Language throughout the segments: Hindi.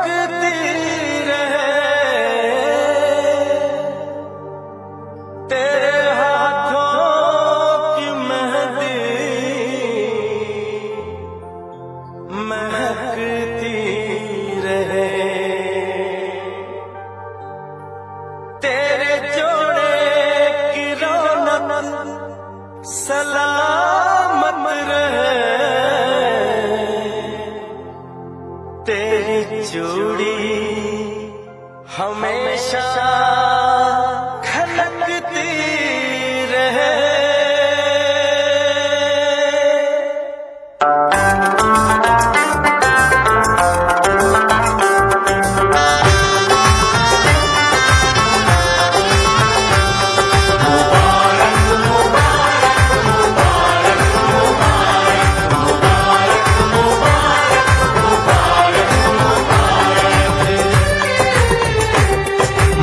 महकती रहे, तेरे हाथों की मेहंदी महकती रहे, तेरे जोड़े की रौनक सलामत रहे, तेरी चूड़ी हमेशा खनकती रहे।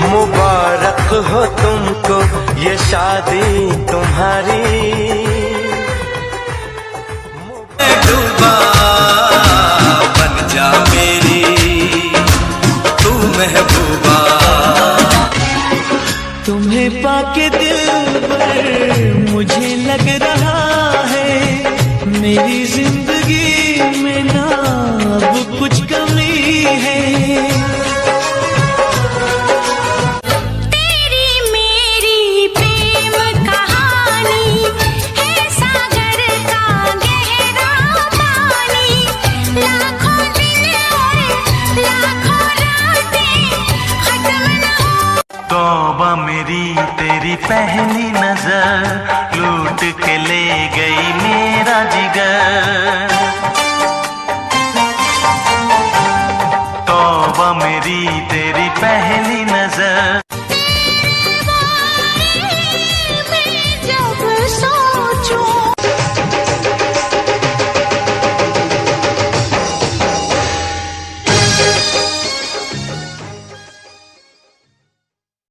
मुबारक हो तुमको ये शादी तुम्हारी। डूबा बन जा मेरी तू महबूबा, तुम्हें पाके दिल पर मुझे लग रहा है मेरी जिंदगी में ना अब कुछ कमी है। तौबा मेरी तेरी पहली नजर लूट के ले गई मेरा जिगर। तौबा मेरी तेरी पहली नजर